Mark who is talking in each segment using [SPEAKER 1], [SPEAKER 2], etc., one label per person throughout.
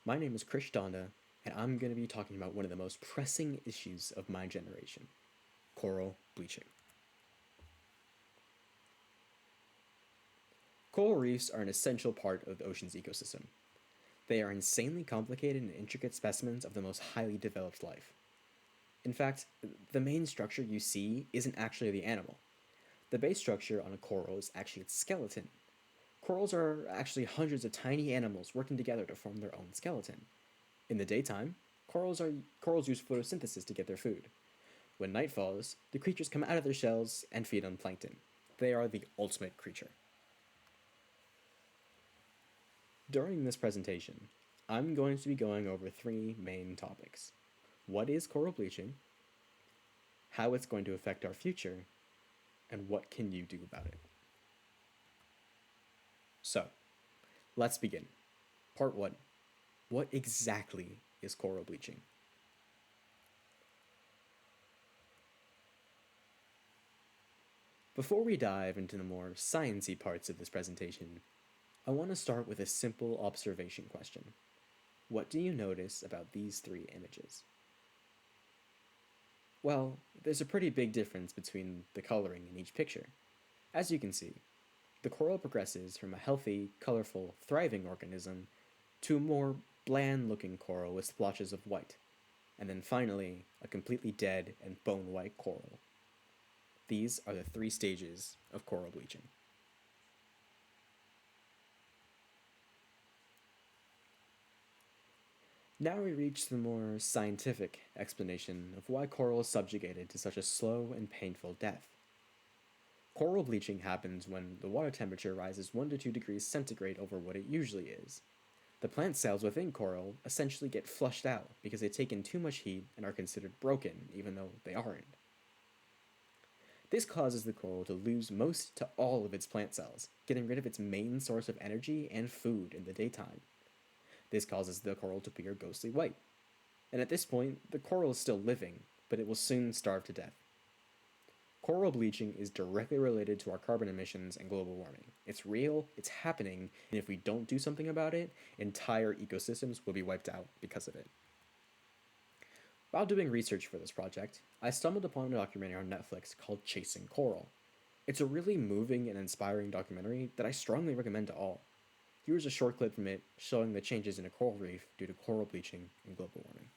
[SPEAKER 1] My name is Krish Dhanda, and I'm going to be talking about one of the most pressing issues of my generation coral bleaching. Coral reefs are an essential part of the ocean's ecosystem. They are insanely complicated and intricate specimens of the most highly developed life. In fact, the main structure you see isn't actually the animal. The base structure on a coral is actually its skeleton. Corals are actually hundreds of tiny animals working together to form their own skeleton. In the daytime, corals use photosynthesis to get their food. When night falls, the creatures come out of their shells and feed on plankton. They are the ultimate creature. During this presentation, I'm going to be going over three main topics. What is coral bleaching? How it's going to affect our future? And what can you do about it? So, let's begin. Part 1. What exactly is coral bleaching? Before we dive into the more sciencey parts of this presentation, I want to start with a simple observation question. What do you notice about these three images? Well, there's a pretty big difference between the coloring in each picture. As you can see, the coral progresses from a healthy, colorful, thriving organism to a more bland looking coral with splotches of white, and then finally, a completely dead and bone white coral. These are the three stages of coral bleaching. Now we reach the more scientific explanation of why coral is subjugated to such a slow and painful death. Coral bleaching happens when the water temperature rises 1 to 2 degrees centigrade over what it usually is. The plant cells within coral essentially get flushed out because they take in too much heat and are considered broken, even though they aren't. This causes the coral to lose most to all of its plant cells, getting rid of its main source of energy and food in the daytime. This causes the coral to appear ghostly white. And at this point, the coral is still living, but it will soon starve to death. Coral bleaching is directly related to our carbon emissions and global warming. It's real, it's happening, and if we don't do something about it, entire ecosystems will be wiped out because of it. While doing research for this project, I stumbled upon a documentary on Netflix called Chasing Coral. It's a really moving and inspiring documentary that I strongly recommend to all. Here's a short clip from it showing the changes in a coral reef due to coral bleaching and global warming.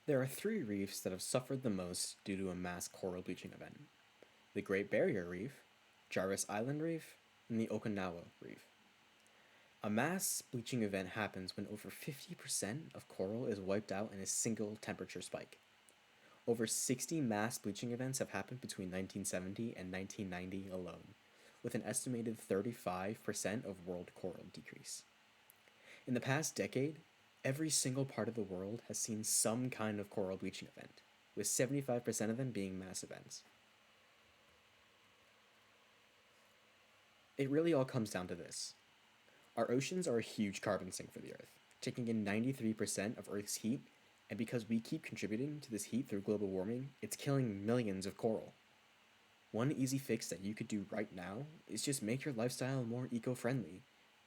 [SPEAKER 1] There are three reefs that have suffered the most due to a mass coral bleaching event: the Great Barrier Reef, Jarvis Island Reef, and the Okinawa Reef. A mass bleaching event happens when over 50% of coral is wiped out in a single temperature spike. Over 60 mass bleaching events have happened between 1970 and 1990 alone, with an estimated 35% of world coral decrease. In the past decade, every single part of the world has seen some kind of coral bleaching event, with 75% of them being mass events. It really all comes down to this. Our oceans are a huge carbon sink for the Earth, taking in 93% of Earth's heat, and because we keep contributing to this heat through global warming, it's killing millions of coral. One easy fix that you could do right now is just make your lifestyle more eco friendly.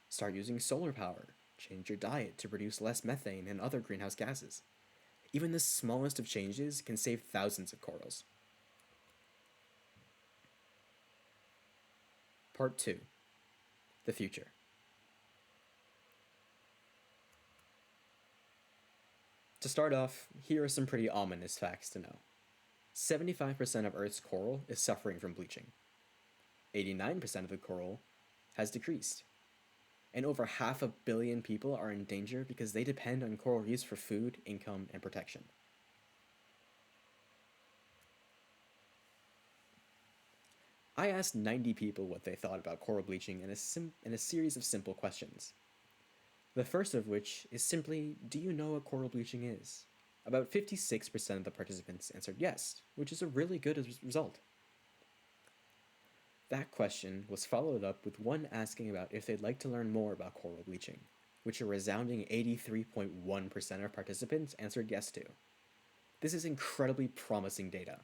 [SPEAKER 1] Start using solar power, Change your diet to produce less methane and other greenhouse gases. Even the smallest of changes can save thousands of corals. Part 2. The future. To start off, here are some pretty ominous facts to know. 75% of Earth's coral is suffering from bleaching. 89% of the coral has decreased. And over 500 million people are in danger because they depend on coral reefs for food, income, and protection. I asked 90 people what they thought about coral bleaching in a series of simple questions. The first of which is simply, do you know what coral bleaching is? About 56% of the participants answered yes, which is a really good result. That question was followed up with one asking about if they'd like to learn more about coral bleaching, which a resounding 83.1% of participants answered yes to. This is incredibly promising data,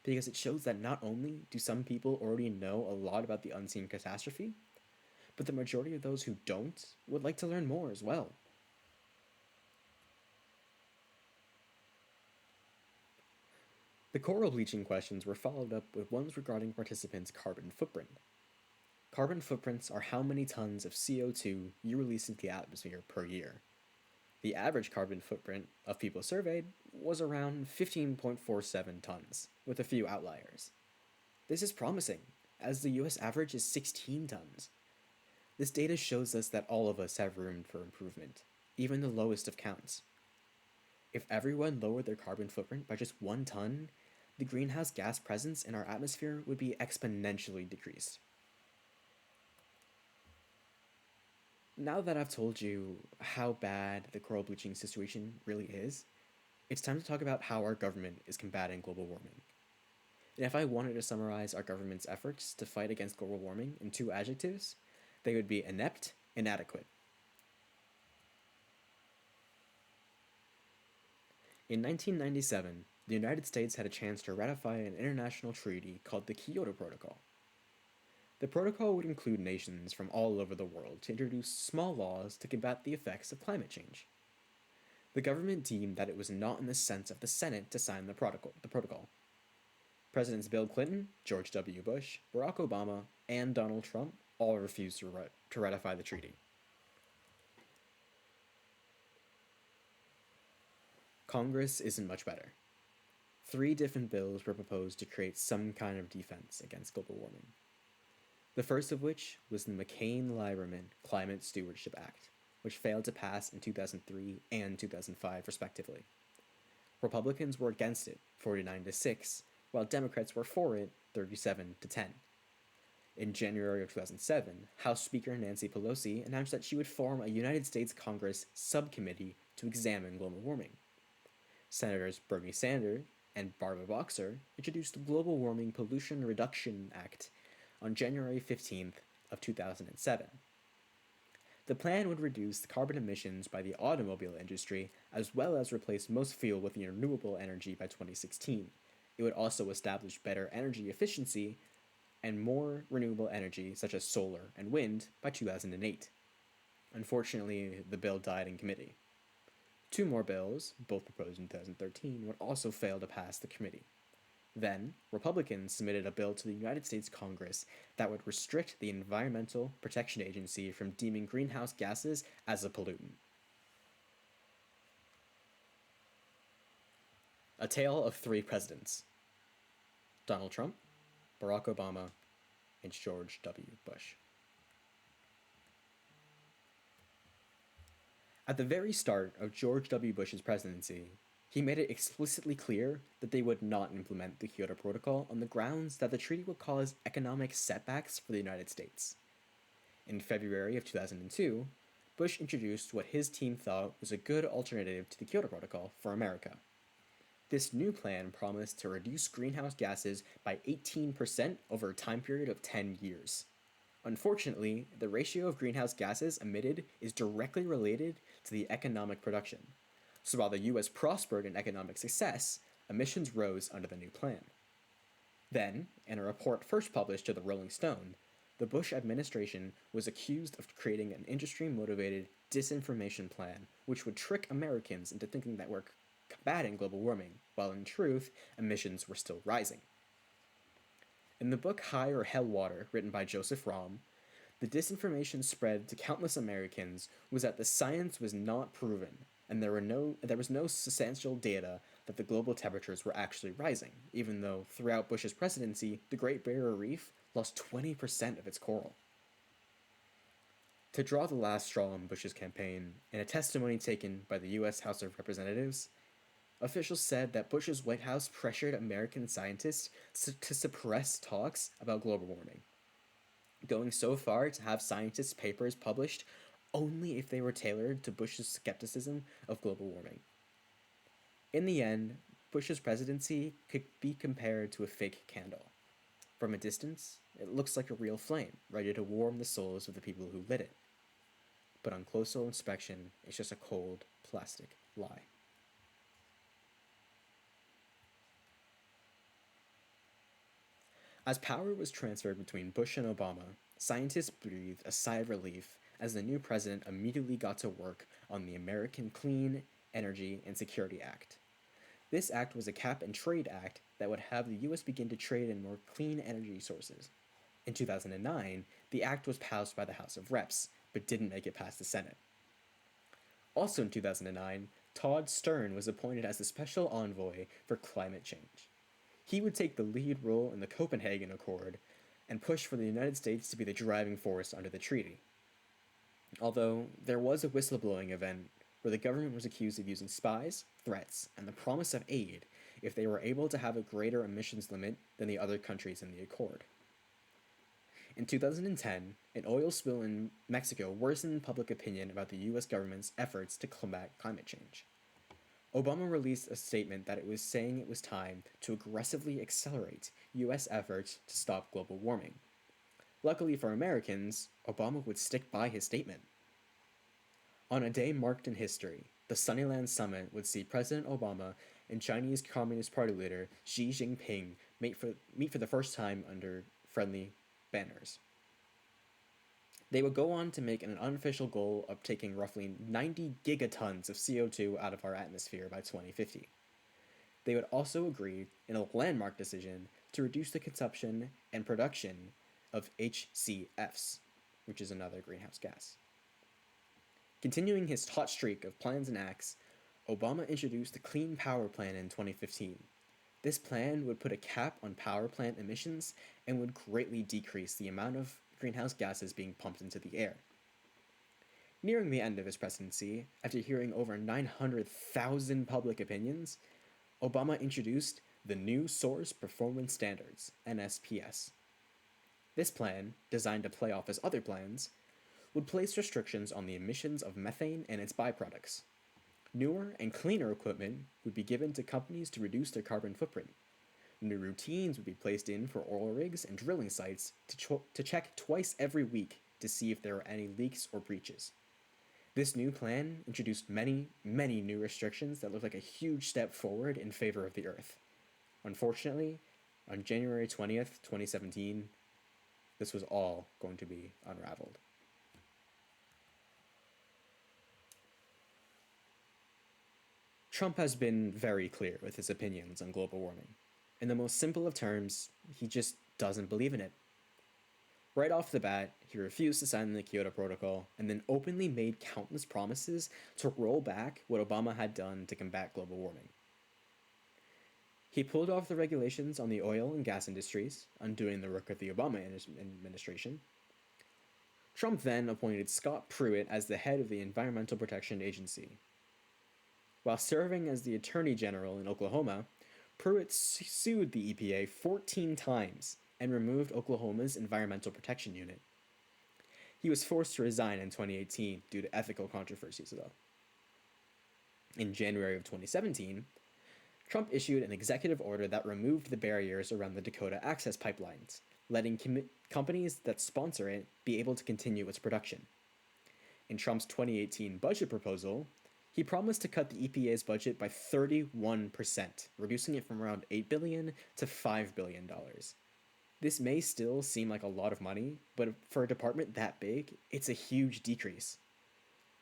[SPEAKER 1] because it shows that not only do some people already know a lot about the unseen catastrophe, but the majority of those who don't would like to learn more as well. The coral bleaching questions were followed up with ones regarding participants' carbon footprint. Carbon footprints are how many tons of CO2 you release into the atmosphere per year. The average carbon footprint of people surveyed was around 15.47 tons, with a few outliers. This is promising, as the US average is 16 tons. This data shows us that all of us have room for improvement, even the lowest of counts. If everyone lowered their carbon footprint by just 1 ton, the greenhouse gas presence in our atmosphere would be exponentially decreased. Now that I've told you how bad the coral bleaching situation really is, it's time to talk about how our government is combating global warming. And if I wanted to summarize our government's efforts to fight against global warming in 2 adjectives, they would be inept and inadequate. In 1997, the United States had a chance to ratify an international treaty called the Kyoto Protocol. The protocol would include nations from all over the world to introduce small laws to combat the effects of climate change. The government deemed that it was not in the sense of the Senate to sign the protocol. Presidents Bill Clinton, George W. Bush, Barack Obama, and Donald Trump all refused to ratify the treaty. Congress isn't much better. 3 different bills were proposed to create some kind of defense against global warming. The first of which was the McCain-Lieberman Climate Stewardship Act, which failed to pass in 2003 and 2005 respectively. Republicans were against it, 49-6, while Democrats were for it, 37-10. In January of 2007, House Speaker Nancy Pelosi announced that she would form a United States Congress subcommittee to examine global warming. Senators Bernie Sanders and Barbara Boxer introduced the Global Warming Pollution Reduction Act on January 15th of 2007. The plan would reduce the carbon emissions by the automobile industry as well as replace most fuel with renewable energy by 2016. It would also establish better energy efficiency and more renewable energy such as solar and wind by 2008. Unfortunately, the bill died in committee. 2 more bills, both proposed in 2013, would also fail to pass the committee. Then, Republicans submitted a bill to the United States Congress that would restrict the Environmental Protection Agency from deeming greenhouse gases as a pollutant. A tale of 3 presidents: Donald Trump, Barack Obama, and George W. Bush. At the very start of George W. Bush's presidency, he made it explicitly clear that they would not implement the Kyoto Protocol on the grounds that the treaty would cause economic setbacks for the United States. In February of 2002, Bush introduced what his team thought was a good alternative to the Kyoto Protocol for America. This new plan promised to reduce greenhouse gases by 18% over a time period of 10 years. Unfortunately, the ratio of greenhouse gases emitted is directly related to the economic production. So while the US prospered in economic success, emissions rose under the new plan. Then, in a report first published to the Rolling Stone, the Bush administration was accused of creating an industry motivated disinformation plan which would trick Americans into thinking that we're combating global warming, while in truth, emissions were still rising. In the book High or Hell Water, written by Joseph Romm, the disinformation spread to countless Americans was that the science was not proven, and there was no substantial data that the global temperatures were actually rising, even though throughout Bush's presidency, the Great Barrier Reef lost 20% of its coral. To draw the last straw in Bush's campaign, in a testimony taken by the U.S. House of Representatives, officials said that Bush's White House pressured American scientists to suppress talks about global warming, going so far to have scientists' papers published only if they were tailored to Bush's skepticism of global warming. In the end, Bush's presidency could be compared to a fake candle. From a distance, it looks like a real flame, ready to warm the souls of the people who lit it. But on closer inspection, it's just a cold, plastic lie. As power was transferred between Bush and Obama, scientists breathed a sigh of relief as the new president immediately got to work on the American Clean Energy and Security Act. This act was a cap and trade act that would have the US begin to trade in more clean energy sources. In 2009, the act was passed by the House of Reps, but didn't make it past the Senate. Also in 2009, Todd Stern was appointed as the special envoy for climate change. He would take the lead role in the Copenhagen Accord and push for the United States to be the driving force under the treaty. Although there was a whistleblowing event where the government was accused of using spies, threats, and the promise of aid if they were able to have a greater emissions limit than the other countries in the Accord. In 2010, an oil spill in Mexico worsened public opinion about the US government's efforts to combat climate change. Obama released a statement that it was saying it was time to aggressively accelerate US efforts to stop global warming. Luckily for Americans, Obama would stick by his statement. On a day marked in history, the Sunnyland Summit would see President Obama and Chinese Communist Party leader Xi Jinping meet for the first time under friendly banners. They would go on to make an unofficial goal of taking roughly 90 gigatons of CO2 out of our atmosphere by 2050. They would also agree, in a landmark decision, to reduce the consumption and production of HCFs, which is another greenhouse gas. Continuing his hot streak of plans and acts, Obama introduced the Clean Power Plan in 2015. This plan would put a cap on power plant emissions and would greatly decrease the amount of greenhouse gases being pumped into the air. Nearing the end of his presidency, after hearing over 900,000 public opinions, Obama introduced the New Source Performance Standards, NSPS. This plan, designed to play off his other plans, would place restrictions on the emissions of methane and its byproducts. Newer and cleaner equipment would be given to companies to reduce their carbon footprint. New routines would be placed in for oil rigs and drilling sites to check twice every week to see if there are any leaks or breaches. This new plan introduced many, many new restrictions that looked like a huge step forward in favor of the Earth. Unfortunately, on January 20th, 2017, this was all going to be unraveled. Trump has been very clear with his opinions on global warming. In the most simple of terms, he just doesn't believe in it. Right off the bat, he refused to sign the Kyoto Protocol and then openly made countless promises to roll back what Obama had done to combat global warming. He pulled off the regulations on the oil and gas industries, undoing the work of the Obama administration. Trump then appointed Scott Pruitt as the head of the Environmental Protection Agency. While serving as the Attorney General in Oklahoma, Pruitt sued the EPA 14 times and removed Oklahoma's Environmental Protection Unit. He was forced to resign in 2018 due to ethical controversies, though. In January of 2017, Trump issued an executive order that removed the barriers around the Dakota Access Pipelines, letting companies that sponsor it be able to continue its production. In Trump's 2018 budget proposal, he promised to cut the EPA's budget by 31%, reducing it from around $8 billion to $5 billion. This may still seem like a lot of money, but for a department that big, it's a huge decrease.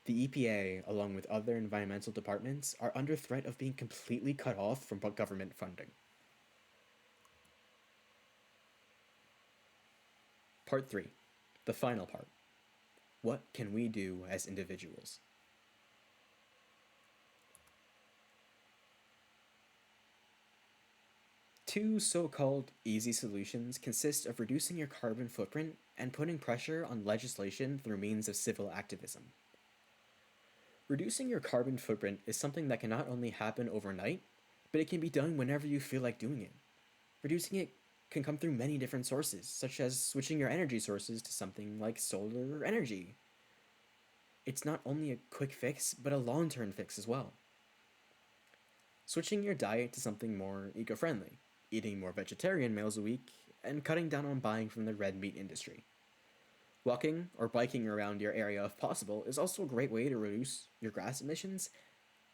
[SPEAKER 1] The EPA, along with other environmental departments, are under threat of being completely cut off from government funding. Part 3, the final part. What can we do as individuals? Two so-called easy solutions consist of reducing your carbon footprint and putting pressure on legislation through means of civil activism. Reducing your carbon footprint is something that can not only happen overnight, but it can be done whenever you feel like doing it. Reducing it can come through many different sources, such as switching your energy sources to something like solar energy. It's not only a quick fix, but a long-term fix as well. Switching your diet to something more eco-friendly, eating more vegetarian meals a week, and cutting down on buying from the red meat industry. Walking or biking around your area if possible is also a great way to reduce your gas emissions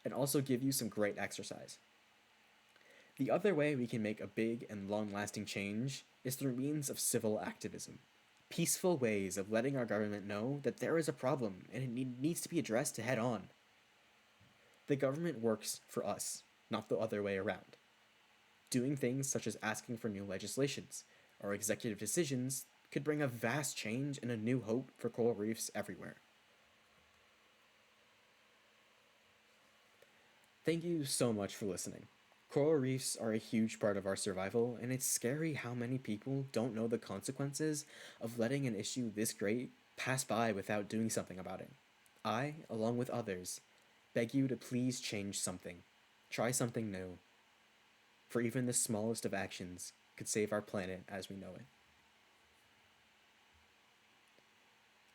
[SPEAKER 1] and also give you some great exercise. The other way we can make a big and long-lasting change is through means of civil activism. Peaceful ways of letting our government know that there is a problem and it needs to be addressed head on. The government works for us, not the other way around. Doing things such as asking for new legislations or executive decisions could bring a vast change and a new hope for coral reefs everywhere. Thank you so much for listening. Coral reefs are a huge part of our survival, and it's scary how many people don't know the consequences of letting an issue this great pass by without doing something about it. I, along with others, beg you to please change something. Try something new. For even the smallest of actions could save our planet as we know it.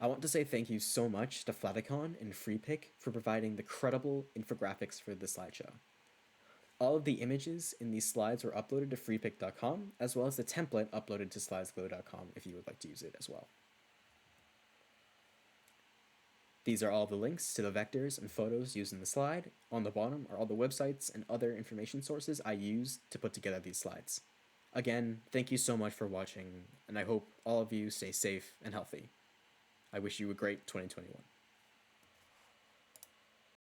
[SPEAKER 1] I want to say thank you so much to Flaticon and FreePic for providing the credible infographics for the slideshow. All of the images in these slides were uploaded to freepic.com, as well as the template uploaded to slidesglow.com if you would like to use it as well. These are all the links to the vectors and photos used in the slide. On the bottom are all the websites and other information sources I used to put together these slides. Again, thank you so much for watching, and I hope all of you stay safe and healthy. I wish you a great 2021.